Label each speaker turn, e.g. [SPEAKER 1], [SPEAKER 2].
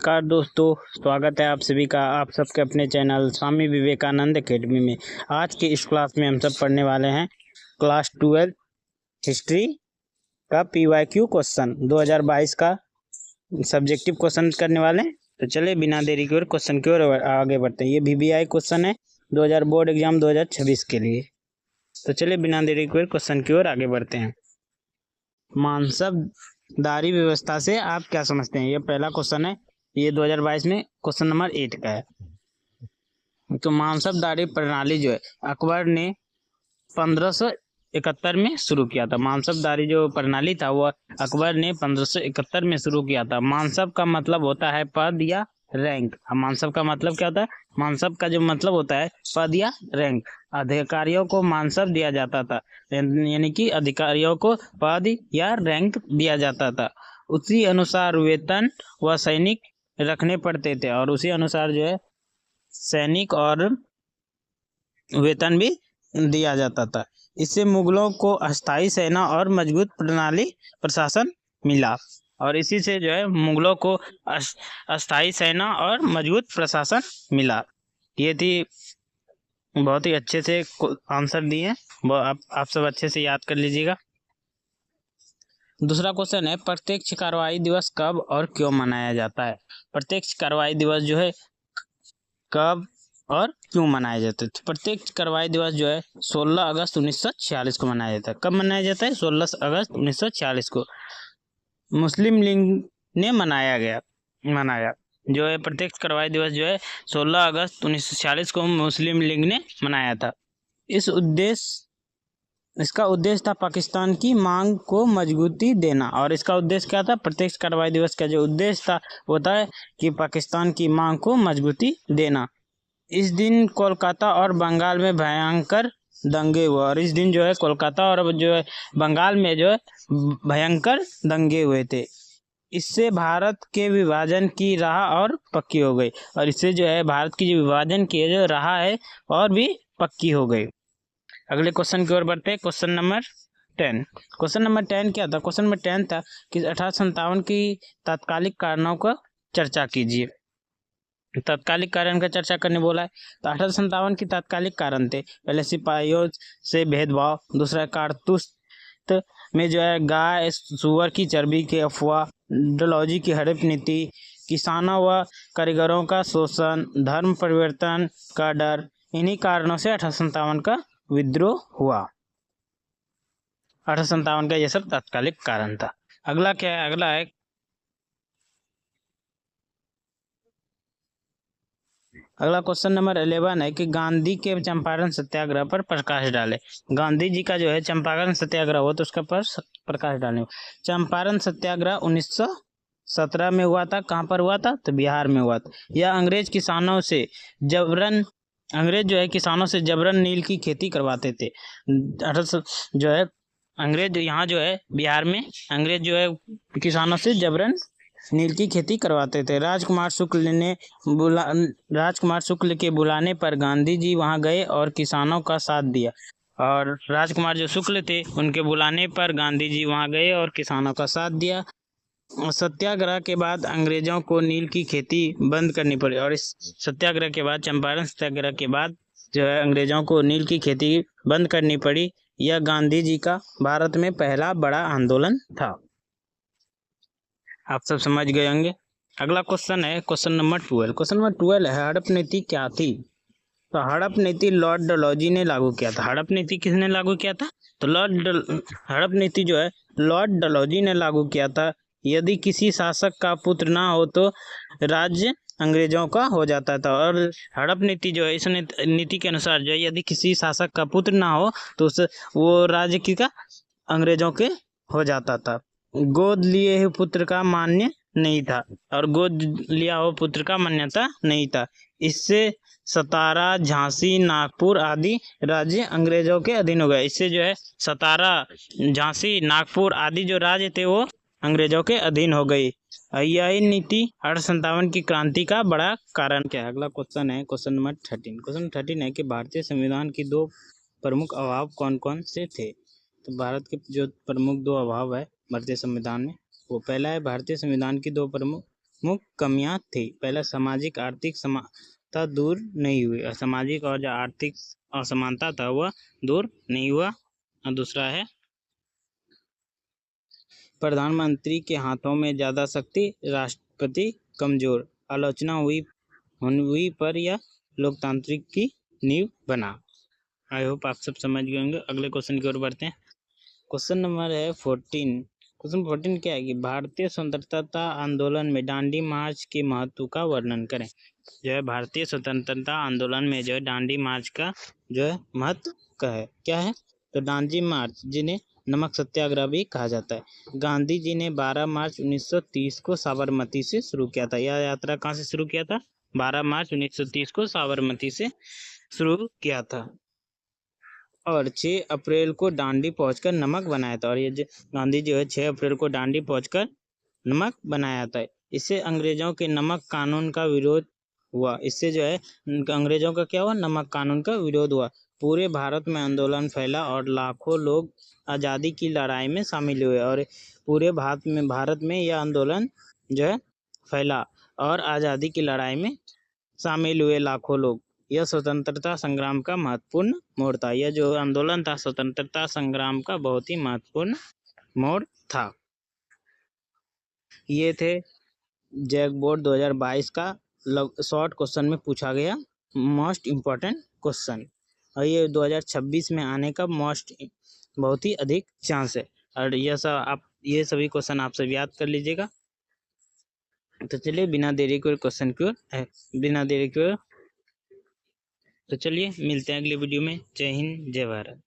[SPEAKER 1] नमस्कार दोस्तों, स्वागत है आप सभी का आप सबके अपने चैनल स्वामी विवेकानंद एकेडमी में। आज के इस क्लास में हम सब पढ़ने वाले हैं क्लास 12 हिस्ट्री का PYQ क्वेश्चन 2022 का सब्जेक्टिव क्वेश्चन करने वाले हैं। तो चलिए बिना देरी के क्वेश्चन की ओर आगे बढ़ते हैं। ये VBI क्वेश्चन है 2000 बोर्ड एग्जाम 2026 के लिए। तो चलिए बिना देरी के क्वेश्चन की ओर आगे बढ़ते हैं। मानसबदारी व्यवस्था से आप क्या समझते हैं? ये पहला क्वेश्चन है, ये 2022 में क्वेश्चन नंबर 8 का है। तो मानसबदारी प्रणाली जो है अकबर ने 1571 में शुरू किया था। मानसबदारी जो प्रणाली था वो अकबर ने 1571 में शुरू किया था। मानसब का मतलब होता है पद या रैंक। मानसब का मतलब क्या होता है? मानसब का जो मतलब होता है पद या रैंक। अधिकारियों को मानसब दिया जाता था, यानी कि अधिकारियों को पद या रैंक दिया जाता था। उसी अनुसार वेतन व सैनिक रखने पड़ते थे और उसी अनुसार जो है सैनिक और वेतन भी दिया जाता था। इससे मुगलों को अस्थायी सेना और मजबूत प्रणाली प्रशासन मिला और इसी से जो है मुगलों को अस्थायी सेना और मजबूत प्रशासन मिला। ये थी, बहुत ही अच्छे से आंसर दिए हैं, वो आप सब अच्छे से याद कर लीजिएगा। दूसरा क्वेश्चन है, प्रत्यक्ष कार्रवाई दिवस कब और क्यों मनाया जाता है? प्रत्यक्ष कार्रवाई दिवस जो है कब और क्यों मनाया जाता है? तो प्रत्यक्ष कार्रवाई दिवस जो है 16 अगस्त 1946 को मनाया जाता है। कब मनाया जाता है? 16 अगस्त 1946 को मुस्लिम लीग ने मनाया जो है प्रत्यक्ष कार्रवाई दिवस जो है 16 अगस्त 1946 को मुस्लिम लीग ने मनाया था। इसका उद्देश्य था पाकिस्तान की मांग को मजबूती देना। और इसका उद्देश्य क्या था? प्रत्यक्ष कार्रवाई दिवस का जो उद्देश्य था वो था कि पाकिस्तान की मांग को मजबूती देना। इस दिन कोलकाता और बंगाल में भयंकर दंगे हुए और इस दिन जो है कोलकाता और जो है बंगाल में जो है भयंकर दंगे हुए थे। इससे भारत के विभाजन की राह और पक्की हो गई और इससे जो है भारत की जो विभाजन की जो राह है और भी पक्की हो गई। अगले क्वेश्चन की ओर बढ़ते हैं। Question number 10। क्वेश्चन नंबर 10 क्या था? क्वेश्चन नंबर 10 था कि 1857 की तात्कालिक कारणों का चर्चा कीजिए। तात्कालिक कारण का चर्चा करने बोला है। तो 1857 की तात्कालिक कारण थे, पहले सिपाहियों से भेदभाव, दूसरा कारतूस में जो है गाय सुअर की चर्बी के अफवाह, डलहौजी की हड़प नीति, किसानों व कारीगरों का शोषण, धर्म परिवर्तन का डर। इन्हीं कारणों से 1857 का विद्रोह हुआ। 1857 का यह सब तात्कालिक कारण था। अगला क्या है? अगला है अगला क्वेश्चन नंबर 11 है कि गांधी के चंपारण सत्याग्रह पर प्रकाश डाले। गांधी जी का जो है चंपारण सत्याग्रह हुआ तो उसका पर प्रकाश डाले। चंपारण सत्याग्रह 1917 में हुआ था। कहाँ पर हुआ था? तो बिहार में हुआ था। यह अंग्रेज जो है किसानों से जबरन नील की खेती करवाते थे। जो है अंग्रेज यहाँ जो है बिहार में अंग्रेज जो है किसानों से जबरन नील की खेती करवाते थे। राजकुमार शुक्ल के बुलाने पर गांधी जी वहां गए और किसानों का साथ दिया। और राजकुमार जो शुक्ल थे उनके बुलाने पर गांधी जी वहां गए और किसानों का साथ दिया। सत्याग्रह के बाद अंग्रेजों को नील की खेती बंद करनी पड़ी और इस सत्याग्रह के बाद, चंपारण सत्याग्रह के बाद जो है अंग्रेजों को नील की खेती बंद करनी पड़ी। यह गांधी जी का भारत में पहला बड़ा आंदोलन था। आप सब समझ गए होंगे। अगला क्वेश्चन है क्वेश्चन नंबर 12। क्वेश्चन नंबर 12 है, हड़प नीति क्या थी? तो हड़प नीति लॉर्ड डलहौजी ने लागू किया था। हड़प नीति किसने लागू किया था? तो हड़प नीति जो है लॉर्ड डलहौजी ने लागू किया था। यदि किसी शासक का पुत्र ना हो तो राज्य अंग्रेजों का हो जाता था। और हड़प नीति जो है इस नीति के अनुसार जो है यदि किसी शासक का पुत्र ना हो तो वो राज्य का अंग्रेजों के हो जाता था। गोद लिए हुए पुत्र का मान्य नहीं था और गोद लिया हुआ पुत्र का मान्यता नहीं था। इससे सतारा, झांसी, नागपुर आदि राज्य अंग्रेजों के अधीन हो गए। इससे जो है सतारा, झांसी, नागपुर आदि जो राज्य थे वो अंग्रेजों के अधीन हो गई। यही नीति 1857 की क्रांति का बड़ा कारण क्या है? अगला क्वेश्चन है क्वेश्चन नंबर 13। क्वेश्चन 13 है कि भारतीय संविधान की दो प्रमुख अभाव कौन कौन से थे? तो भारत के जो प्रमुख दो अभाव है भारतीय संविधान में, वो पहला है भारतीय संविधान की दो प्रमुख मुख्य कमियां थी। पहला, सामाजिक आर्थिक समानता दूर नहीं हुई, और सामाजिक और जो आर्थिक असमानता था वह दूर नहीं हुआ। और दूसरा है, प्रधानमंत्री के हाथों में ज़्यादा शक्ति, राष्ट्रपति कमजोर। आलोचना हुई पर यह लोकतांत्रिक की नींव बना। आई होप आप सब समझ गए होंगे। अगले क्वेश्चन की ओर बढ़ते हैं। क्वेश्चन नंबर है 14। क्वेश्चन 14 क्या है कि भारतीय स्वतंत्रता आंदोलन में दांडी मार्च के महत्व का वर्णन करें। जो है भारतीय स्वतंत्रता आंदोलन में जो है दांडी मार्च का जो है महत्व का है, क्या है, तो दांडी मार्च, जिन्हें नमक सत्याग्रह भी कहा जाता है, गांधी जी ने 12 मार्च 1930 को साबरमती से शुरू किया था। यह यात्रा कहाँ से शुरू किया था? 12 मार्च 1930 को साबरमती से शुरू किया था, और 6 अप्रैल को दांडी पहुंचकर नमक बनाया था। और ये गांधी जो है 6 अप्रैल को दांडी पहुंचकर नमक बनाया था। इससे अंग्रेजों के नमक कानून का विरोध हुआ। इससे जो है अंग्रेजों का क्या हुआ? नमक कानून का विरोध हुआ। पूरे भारत में आंदोलन फैला और लाखों लोग आज़ादी की लड़ाई में शामिल हुए, और पूरे भारत में यह आंदोलन जो है फैला और आज़ादी की लड़ाई में शामिल हुए लाखों लोग। यह स्वतंत्रता संग्राम का महत्वपूर्ण मोड़ था। यह जो आंदोलन था स्वतंत्रता संग्राम का बहुत ही महत्वपूर्ण मोड़ था। ये थे जैक बोर्ड 2022 का शॉर्ट क्वेश्चन में पूछा गया मोस्ट इम्पोर्टेंट क्वेश्चन, और ये 2026 में आने का बहुत ही अधिक चांस है। और ये सभी क्वेश्चन आप सब याद कर लीजिएगा। तो चलिए बिना देरी के तो चलिए मिलते हैं अगले वीडियो में। जय हिंद, जय भारत।